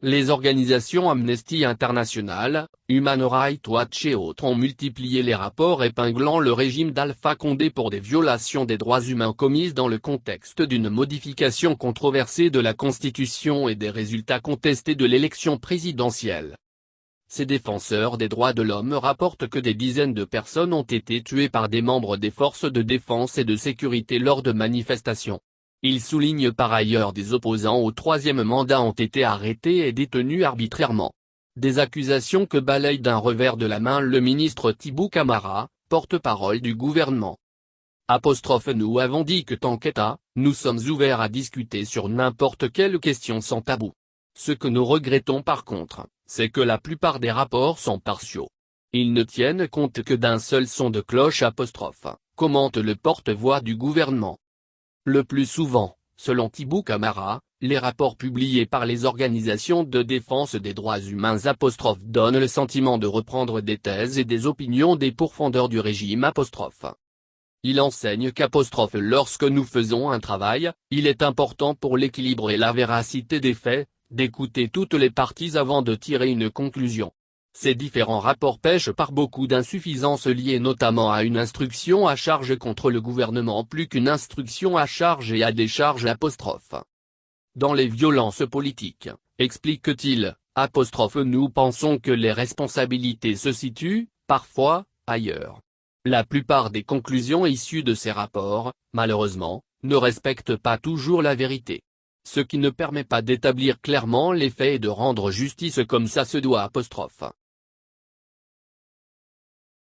Les organisations Amnesty International, Human Rights Watch et autres ont multiplié les rapports épinglant le régime d'Alpha Condé pour des violations des droits humains commises dans le contexte d'une modification controversée de la Constitution et des résultats contestés de l'élection présidentielle. Ces défenseurs des droits de l'homme rapportent que des dizaines de personnes ont été tuées par des membres des forces de défense et de sécurité lors de manifestations. Ils soulignent par ailleurs des opposants au troisième mandat ont été arrêtés et détenus arbitrairement. Des accusations que balaye d'un revers de la main le ministre Thibaut Camara, porte-parole du gouvernement. Nous avons dit que tant qu'État, nous sommes ouverts à discuter sur n'importe quelle question sans tabou. Ce que nous regrettons par contre, c'est que la plupart des rapports sont partiaux. Ils ne tiennent compte que d'un seul son de cloche », commente le porte-voix du gouvernement. Le plus souvent, selon Thibaut Camara, les rapports publiés par les organisations de défense des droits humains donnent le sentiment de reprendre des thèses et des opinions des pourfendeurs du régime ». Il enseigne lorsque nous faisons un travail, il est important pour l'équilibre et la véracité des faits, d'écouter toutes les parties avant de tirer une conclusion. Ces différents rapports pêchent par beaucoup d'insuffisances liées notamment à une instruction à charge contre le gouvernement plus qu'une instruction à charge et à décharge ». Dans les violences politiques, explique-t-il, nous pensons que les responsabilités se situent, parfois, ailleurs. La plupart des conclusions issues de ces rapports, malheureusement, ne respectent pas toujours la vérité. Ce qui ne permet pas d'établir clairement les faits et de rendre justice comme ça se doit ».